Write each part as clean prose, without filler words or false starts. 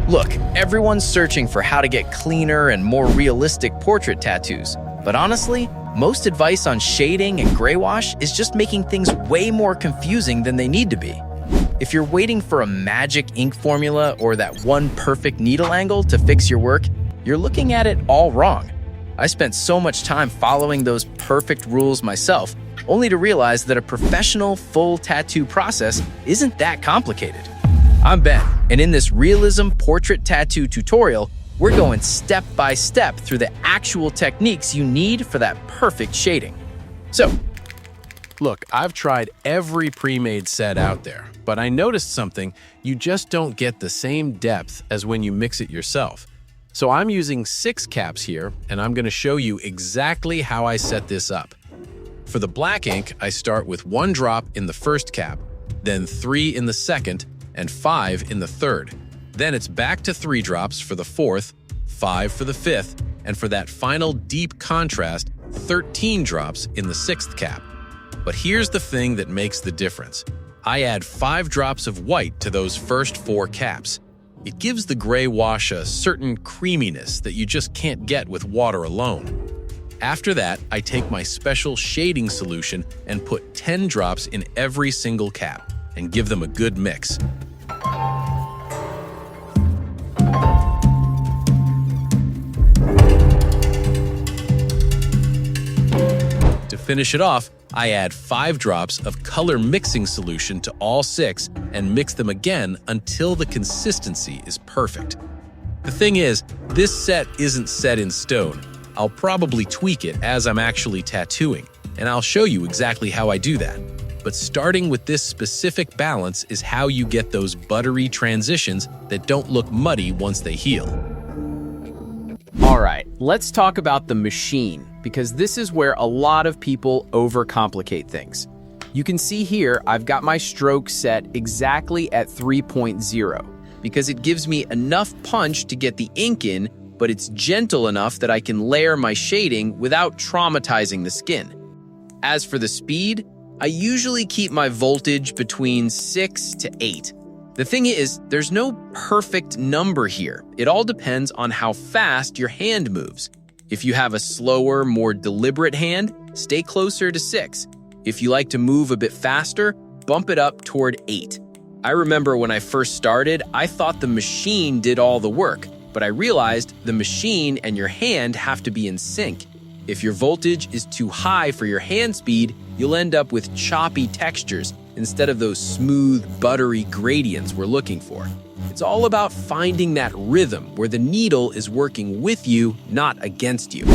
Look, everyone's searching for how to get cleaner and more realistic portrait tattoos. But honestly, most advice on shading and gray wash is just making things way more confusing than they need to be. If you're waiting for a magic ink formula or that one perfect needle angle to fix your work, you're looking at it all wrong. I spent so much time following those perfect rules myself, only to realize that a professional full tattoo process isn't that complicated. I'm Ben, and in this Realism portrait tattoo tutorial, we're going step by step through the actual techniques you need for that perfect shading. So, Look, I've tried every pre-made set out there, but I noticed something: you just don't get the same depth as when you mix it yourself. So I'm using 6 caps here, and I'm going to show you exactly how I set this up. For the black ink, I start with 1 drop in the first cap, then 3 in the second, and 5 in the third. Then it's back to 3 drops for the 4th, 5 for the 5th, and for that final deep contrast, 13 drops in the 6th cap. But here's the thing that makes the difference. I add 5 drops of white to those first 4 caps. It gives the gray wash a certain creaminess that you just can't get with water alone. After that, I take my special shading solution and put 10 drops in every single cap and give them a good mix. To finish it off, I add 5 drops of color mixing solution to all 6 and mix them again until the consistency is perfect. The thing is, this set isn't set in stone. I'll probably tweak it as I'm actually tattooing, and I'll show you exactly how I do that. But starting with this specific balance is how you get those buttery transitions that don't look muddy once they heal. All right, let's talk about the machine, because this is where a lot of people overcomplicate things. You can see here, I've got my stroke set exactly at 3.0, because it gives me enough punch to get the ink in, but it's gentle enough that I can layer my shading without traumatizing the skin. As for the speed, I usually keep my voltage between 6 to 8. The thing is, there's no perfect number here. It all depends on how fast your hand moves. If you have a slower, more deliberate hand, stay closer to 6. If you like to move a bit faster, bump it up toward 8. I remember when I first started, I thought the machine did all the work, but I realized the machine and your hand have to be in sync. If your voltage is too high for your hand speed, you'll end up with choppy textures instead of those smooth, buttery gradients we're looking for. It's all about finding that rhythm where the needle is working with you, not against you.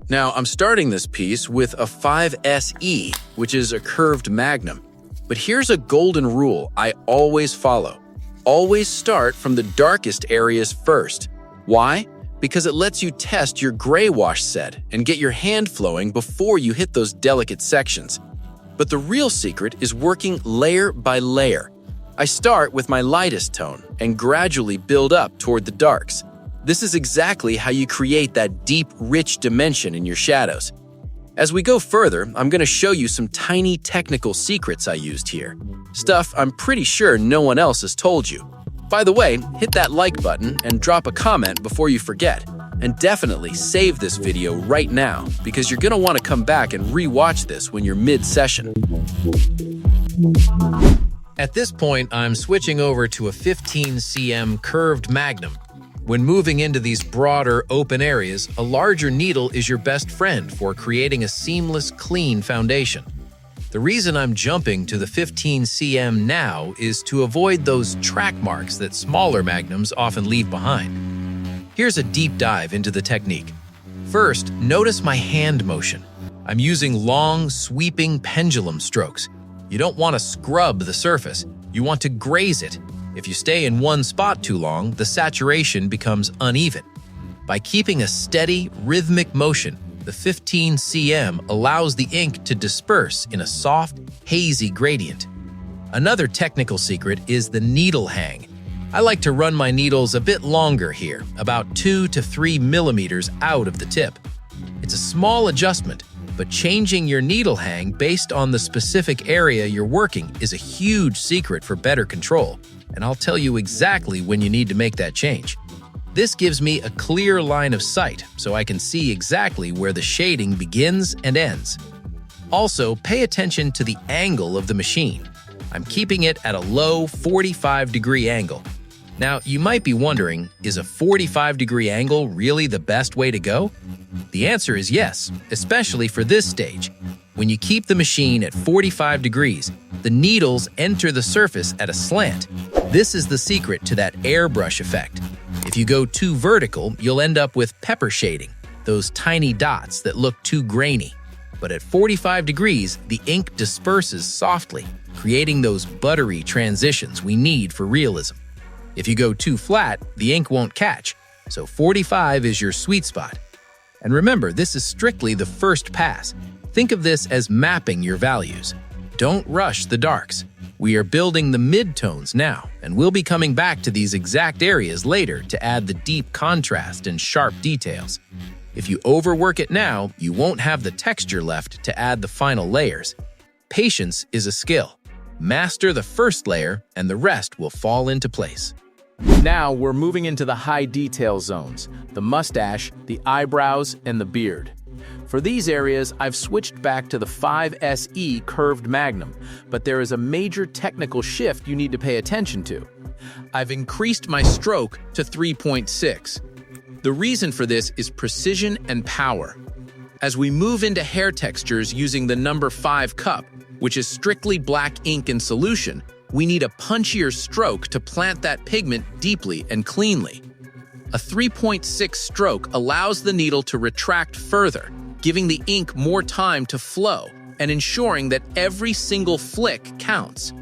Now, I'm starting this piece with a 5SE, which is a curved Magnum. But here's a golden rule I always follow. Always start from the darkest areas first. Why? Because it lets you test your gray wash set and get your hand flowing before you hit those delicate sections. But the real secret is working layer by layer. I start with my lightest tone and gradually build up toward the darks. This is exactly how you create that deep, rich dimension in your shadows. As we go further, I'm going to show you some tiny technical secrets I used here. Stuff I'm pretty sure no one else has told you. By the way, hit that like button and drop a comment before you forget. And definitely save this video right now, because you're going to want to come back and re-watch this when you're mid-session. at this point, I'm switching over to a 15 cm curved Magnum. When moving into these broader, open areas, a larger needle is your best friend for creating a seamless, clean foundation. The reason I'm jumping to the 15 cm now is to avoid those track marks that smaller Magnums often leave behind. Here's a deep dive into the technique. First, notice my hand motion. I'm using long, sweeping pendulum strokes. You don't want to scrub the surface, you want to graze it. If you stay in one spot too long, the saturation becomes uneven. By keeping a steady, rhythmic motion, the 15 cm allows the ink to disperse in a soft, hazy gradient. Another technical secret is the needle hang. I like to run my needles a bit longer here, about 2 to 3 millimeters out of the tip. It's a small adjustment, but changing your needle hang based on the specific area you're working is a huge secret for better control, and I'll tell you exactly when you need to make that change. This gives me a clear line of sight so I can see exactly where the shading begins and ends. Also, pay attention to the angle of the machine. I'm keeping it at a low 45-degree angle. Now, you might be wondering, is a 45-degree angle really the best way to go? The answer is yes, especially for this stage. When you keep the machine at 45 degrees, the needles enter the surface at a slant. This is the secret to that airbrush effect. If you go too vertical, you'll end up with pepper shading, those tiny dots that look too grainy. But at 45 degrees, the ink disperses softly, creating those buttery transitions we need for realism. If you go too flat, the ink won't catch, so 45 is your sweet spot. And remember, this is strictly the first pass. Think of this as mapping your values. Don't rush the darks. We are building the mid-tones now, and we'll be coming back to these exact areas later to add the deep contrast and sharp details. If you overwork it now, you won't have the texture left to add the final layers. Patience is a skill. Master the first layer, and the rest will fall into place. Now we're moving into the high detail zones, the mustache, the eyebrows, and the beard. For these areas, I've switched back to the 5SE curved Magnum, but there is a major technical shift you need to pay attention to. I've increased my stroke to 3.6. The reason for this is precision and power. As we move into hair textures using the number 5 cup, which is strictly black ink in solution, we need a punchier stroke to plant that pigment deeply and cleanly. A 3.6 stroke allows the needle to retract further, giving the ink more time to flow and ensuring that every single flick counts.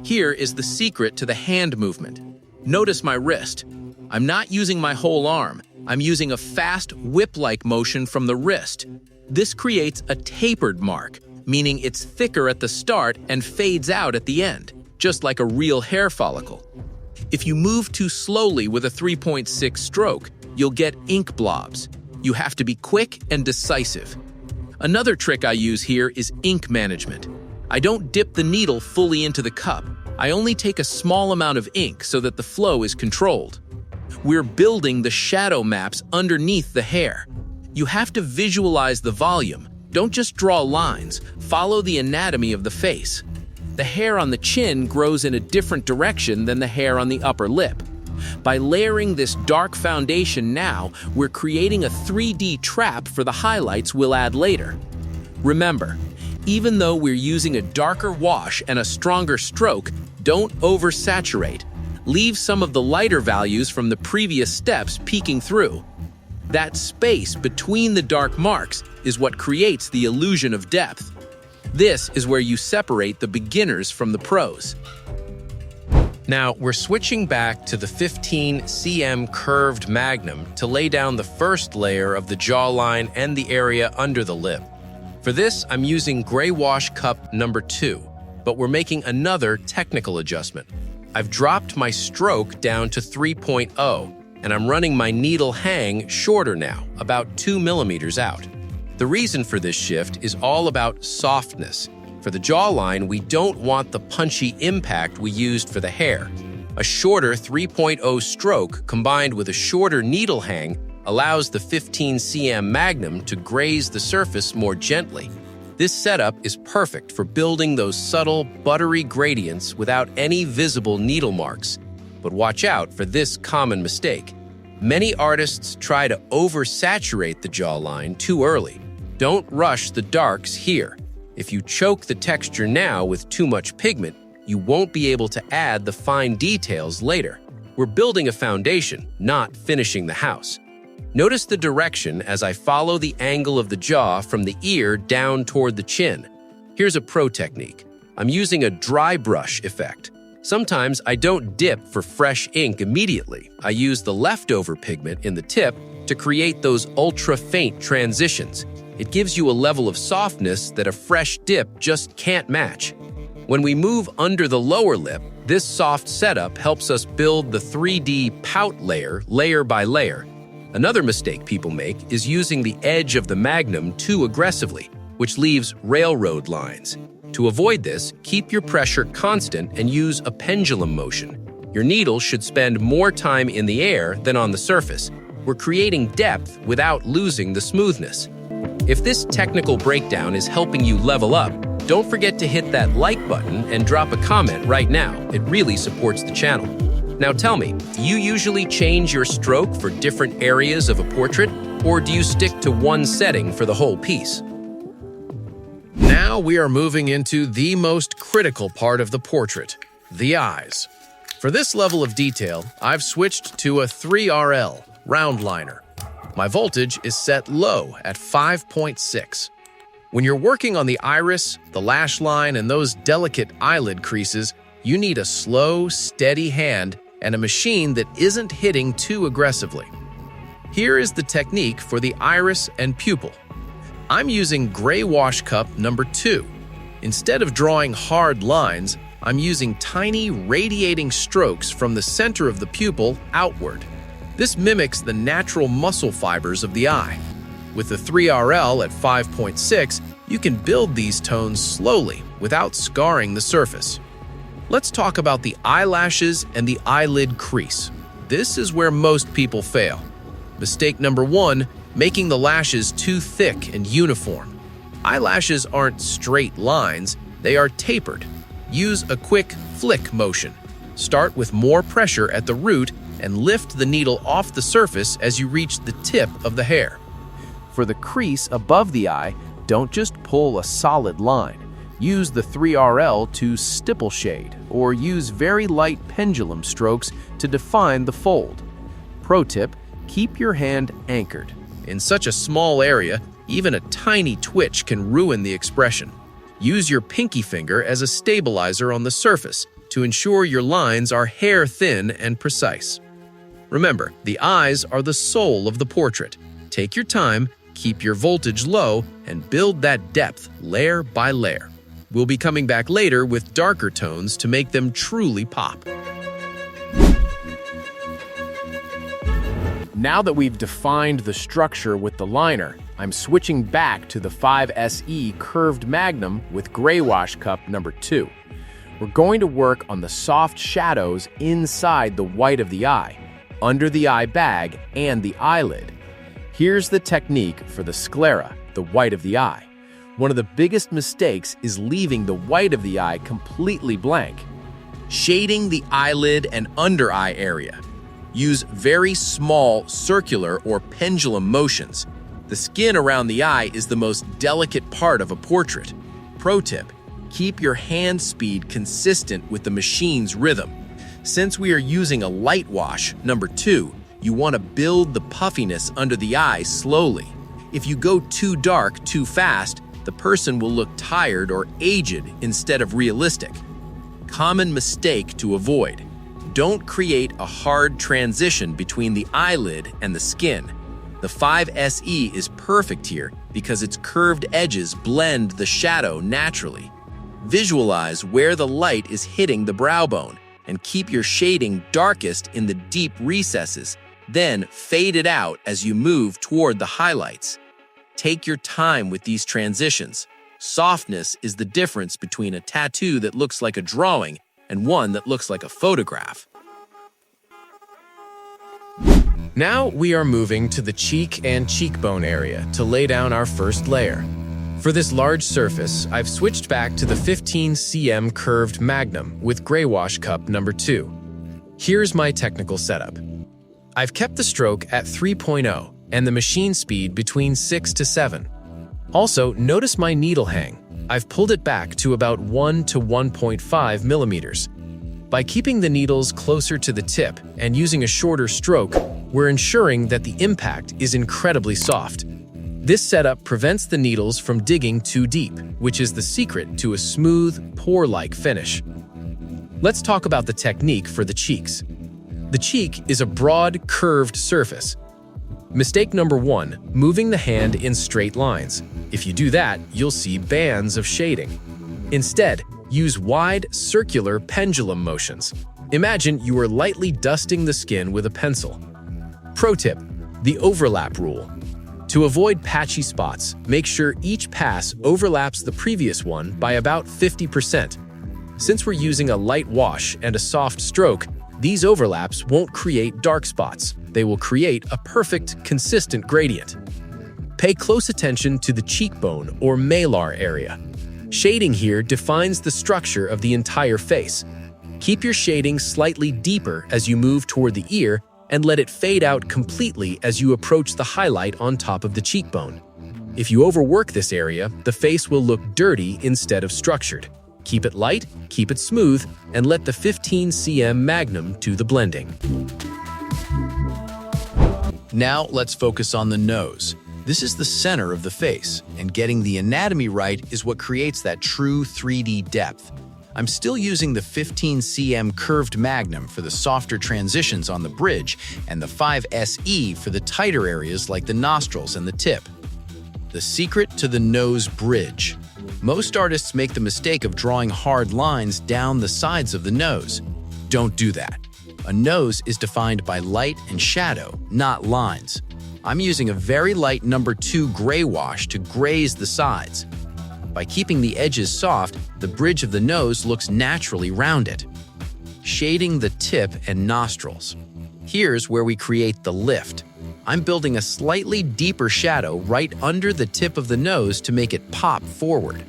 Here is the secret to the hand movement. Notice my wrist. I'm not using my whole arm. I'm using a fast whip-like motion from the wrist. This creates a tapered mark, meaning it's thicker at the start and fades out at the end, just like a real hair follicle. If you move too slowly with a 3.6 stroke, you'll get ink blobs. You have to be quick and decisive. Another trick I use here is ink management. I don't dip the needle fully into the cup. I only take a small amount of ink so that the flow is controlled. We're building the shadow maps underneath the hair. You have to visualize the volume. Don't just draw lines. Follow the anatomy of the face. The hair on the chin grows in a different direction than the hair on the upper lip. By layering this dark foundation now, we're creating a 3D trap for the highlights we'll add later. Remember, even though we're using a darker wash and a stronger stroke, don't oversaturate. Leave some of the lighter values from the previous steps peeking through. That space between the dark marks is what creates the illusion of depth. This is where you separate the beginners from the pros. Now, we're switching back to the 15 cm curved Magnum to lay down the first layer of the jawline and the area under the lip. For this, I'm using Greywash cup number 2, but we're making another technical adjustment. I've dropped my stroke down to 3.0, and I'm running my needle hang shorter now, about 2 millimeters out. The reason for this shift is all about softness. For the jawline, we don't want the punchy impact we used for the hair. A shorter 3.0 stroke combined with a shorter needle hang allows the 15 cm Magnum to graze the surface more gently. This setup is perfect for building those subtle, buttery gradients without any visible needle marks. But watch out for this common mistake. Many artists try to oversaturate the jawline too early. Don't rush the darks here. If you choke the texture now with too much pigment, you won't be able to add the fine details later. We're building a foundation, not finishing the house. Notice the direction as I follow the angle of the jaw from the ear down toward the chin. Here's a pro technique. I'm using a dry brush effect. Sometimes I don't dip for fresh ink immediately. I use the leftover pigment in the tip to create those ultra-faint transitions. It gives you a level of softness that a fresh dip just can't match. When we move under the lower lip, this soft setup helps us build the 3D pout layer by layer. Another mistake people make is using the edge of the Magnum too aggressively, which leaves railroad lines. To avoid this, keep your pressure constant and use a pendulum motion. Your needle should spend more time in the air than on the surface. We're creating depth without losing the smoothness. If this technical breakdown is helping you level up, don't forget to hit that like button and drop a comment right now. It really supports the channel. Now tell me, do you usually change your stroke for different areas of a portrait, or do you stick to one setting for the whole piece? Now we are moving into the most critical part of the portrait, the eyes. For this level of detail, I've switched to a 3RL round liner. My voltage is set low at 5.6. When you're working on the iris, the lash line, and those delicate eyelid creases, you need a slow, steady hand and a machine that isn't hitting too aggressively. Here is the technique for the iris and pupil. I'm using Greywash cup number 2. Instead of drawing hard lines, I'm using tiny radiating strokes from the center of the pupil outward. This mimics the natural muscle fibers of the eye. With the 3RL at 5.6, you can build these tones slowly without scarring the surface. Let's talk about the eyelashes and the eyelid crease. This is where most people fail. Mistake number 1, making the lashes too thick and uniform. Eyelashes aren't straight lines, they are tapered. Use a quick flick motion. Start with more pressure at the root and lift the needle off the surface as you reach the tip of the hair. For the crease above the eye, don't just pull a solid line. Use the 3RL to stipple shade, or use very light pendulum strokes to define the fold. Pro tip, keep your hand anchored. In such a small area, even a tiny twitch can ruin the expression. Use your pinky finger as a stabilizer on the surface to ensure your lines are hair-thin and precise. Remember, the eyes are the soul of the portrait. Take your time, keep your voltage low, and build that depth layer by layer. We'll be coming back later with darker tones to make them truly pop. Now that we've defined the structure with the liner, I'm switching back to the 5SE curved Magnum with Greywash cup number 2. We're going to work on the soft shadows inside the white of the eye, under the eye bag, and the eyelid. Here's the technique for the sclera, the white of the eye. One of the biggest mistakes is leaving the white of the eye completely blank. Shading the eyelid and under eye area. Use very small circular or pendulum motions. The skin around the eye is the most delicate part of a portrait. Pro tip, keep your hand speed consistent with the machine's rhythm. Since we are using a light wash, number 2, you want to build the puffiness under the eye slowly. If you go too dark too fast, the person will look tired or aged instead of realistic. Common mistake to avoid. Don't create a hard transition between the eyelid and the skin. The 5SE is perfect here because its curved edges blend the shadow naturally. Visualize where the light is hitting the brow bone and keep your shading darkest in the deep recesses, then fade it out as you move toward the highlights. Take your time with these transitions. Softness is the difference between a tattoo that looks like a drawing and one that looks like a photograph. Now we are moving to the cheek and cheekbone area to lay down our first layer. For this large surface, I've switched back to the 15 cm curved Magnum with Greywash cup number 2. Here's my technical setup. I've kept the stroke at 3.0 and the machine speed between 6 to 7. Also, notice my needle hang. I've pulled it back to about 1 to 1.5 millimeters. By keeping the needles closer to the tip and using a shorter stroke, we're ensuring that the impact is incredibly soft. This setup prevents the needles from digging too deep, which is the secret to a smooth, pore-like finish. Let's talk about the technique for the cheeks. The cheek is a broad, curved surface. Mistake number 1, moving the hand in straight lines. If you do that, you'll see bands of shading. Instead, use wide, circular pendulum motions. Imagine you are lightly dusting the skin with a pencil. Pro tip, the overlap rule. To avoid patchy spots, make sure each pass overlaps the previous one by about 50%. Since we're using a light wash and a soft stroke, These overlaps won't create dark spots. They will create a perfect, consistent gradient. Pay close attention to the cheekbone or malar area. Shading here defines the structure of the entire face. Keep your shading slightly deeper as you move toward the ear and let it fade out completely as you approach the highlight on top of the cheekbone. If you overwork this area, the face will look dirty instead of structured. Keep it light, keep it smooth, and let the 15 cm Magnum do the blending. Now let's focus on the nose. This is the center of the face, and getting the anatomy right is what creates that true 3D depth. I'm still using the 15 cm curved Magnum for the softer transitions on the bridge and the 5SE for the tighter areas like the nostrils and the tip. The secret to the nose bridge. Most artists make the mistake of drawing hard lines down the sides of the nose. Don't do that. A nose is defined by light and shadow, not lines. I'm using a very light number 2 Greywash to graze the sides. By keeping the edges soft, the bridge of the nose looks naturally rounded. Shading the tip and nostrils. Here's where we create the lift. I'm building a slightly deeper shadow right under the tip of the nose to make it pop forward.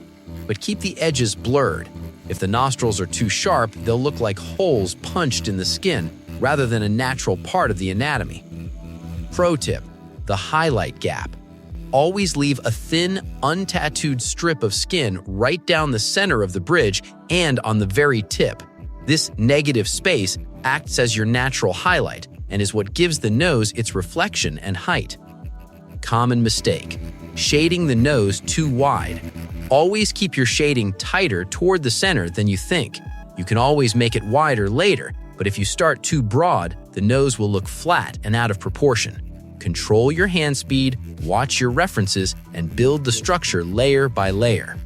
But keep the edges blurred. If the nostrils are too sharp, they'll look like holes punched in the skin rather than a natural part of the anatomy. Pro tip: the highlight gap. Always leave a thin, untattooed strip of skin right down the center of the bridge and on the very tip. This negative space acts as your natural highlight and is what gives the nose its reflection and height. Common mistake: shading the nose too wide. Always keep your shading tighter toward the center than you think. You can always make it wider later, but if you start too broad, the nose will look flat and out of proportion. Control your hand speed, watch your references, and build the structure layer by layer.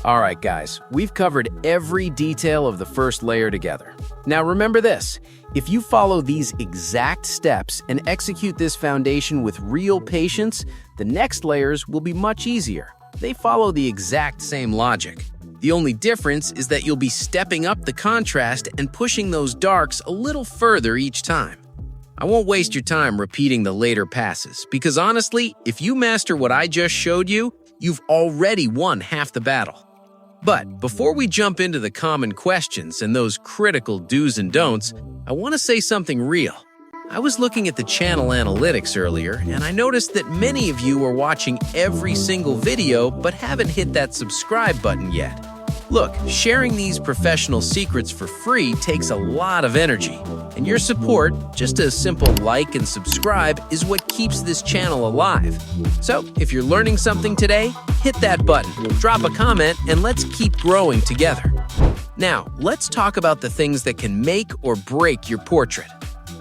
All right, guys, we've covered every detail of the first layer together. Now remember this, if you follow these exact steps and execute this foundation with real patience, the next layers will be much easier. They follow the exact same logic. The only difference is that you'll be stepping up the contrast and pushing those darks a little further each time. I won't waste your time repeating the later passes, because honestly, if you master what I just showed you, you've already won half the battle. But before we jump into the common questions and those critical do's and don'ts, I want to say something real. I was looking at the channel analytics earlier, and I noticed that many of you are watching every single video but haven't hit that subscribe button yet. Look, sharing these professional secrets for free takes a lot of energy, and your support, just a simple like and subscribe, is what keeps this channel alive. So, if you're learning something today, hit that button, drop a comment, and let's keep growing together. Now, let's talk about the things that can make or break your portrait.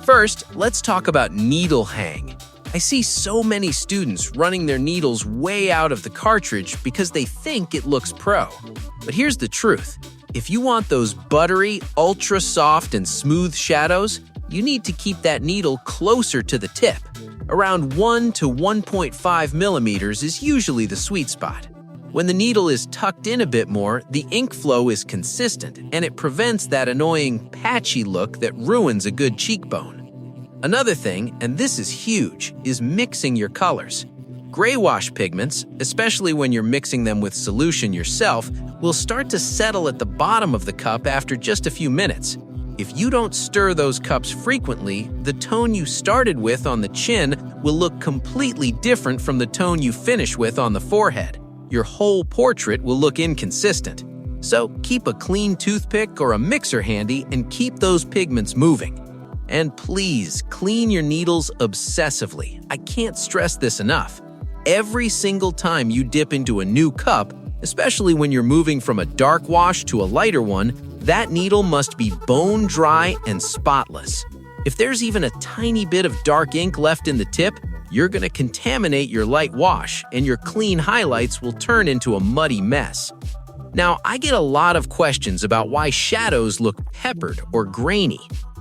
First, let's talk about needle hang. I see so many students running their needles way out of the cartridge because they think it looks pro. But here's the truth. If you want those buttery, ultra soft, and smooth shadows, you need to keep that needle closer to the tip. Around 1 to 1.5 millimeters is usually the sweet spot. When the needle is tucked in a bit more, the ink flow is consistent, and it prevents that annoying, patchy look that ruins a good cheekbone. Another thing, and this is huge, is mixing your colors. Greywash pigments, especially when you're mixing them with solution yourself, will start to settle at the bottom of the cup after just a few minutes. If you don't stir those cups frequently, the tone you started with on the chin will look completely different from the tone you finish with on the forehead. Your whole portrait will look inconsistent. So keep a clean toothpick or a mixer handy and keep those pigments moving. And please, clean your needles obsessively. I can't stress this enough. Every single time you dip into a new cup, especially when you're moving from a dark wash to a lighter one, that needle must be bone dry and spotless. If there's even a tiny bit of dark ink left in the tip, you're going to contaminate your light wash, and your clean highlights will turn into a muddy mess. Now, I get a lot of questions about why shadows look peppered or grainy.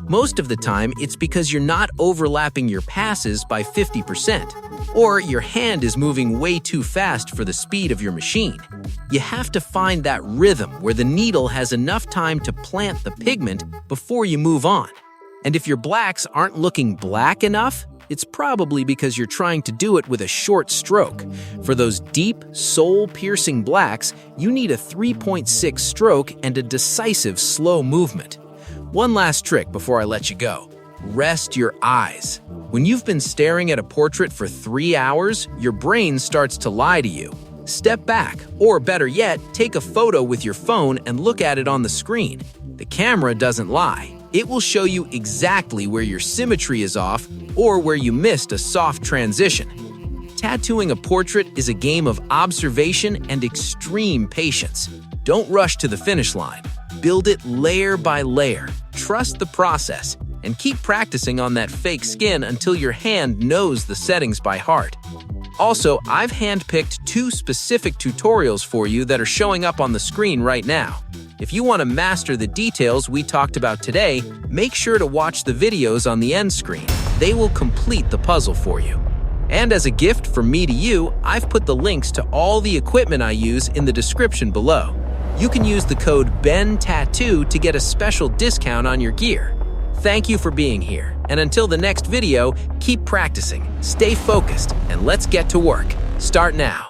Most of the time, it's because you're not overlapping your passes by 50%, or your hand is moving way too fast for the speed of your machine. You have to find that rhythm where the needle has enough time to plant the pigment before you move on. And if your blacks aren't looking black enough, it's probably because you're trying to do it with a short stroke. For those deep, soul-piercing blacks, you need a 3.6 stroke and a decisive slow movement. One last trick before I let you go. Rest your eyes. When you've been staring at a portrait for 3 hours, your brain starts to lie to you. Step back, or better yet, take a photo with your phone and look at it on the screen. The camera doesn't lie. It will show you exactly where your symmetry is off or where you missed a soft transition. Tattooing a portrait is a game of observation and extreme patience. Don't rush to the finish line. Build it layer by layer. Trust the process, and keep practicing on that fake skin until your hand knows the settings by heart. Also, I've handpicked 2 specific tutorials for you that are showing up on the screen right now. If you want to master the details we talked about today, make sure to watch the videos on the end screen. They will complete the puzzle for you. And as a gift from me to you, I've put the links to all the equipment I use in the description below. You can use the code BENTATTOO to get a special discount on your gear. Thank you for being here, and until the next video, keep practicing, stay focused, and let's get to work. Start now.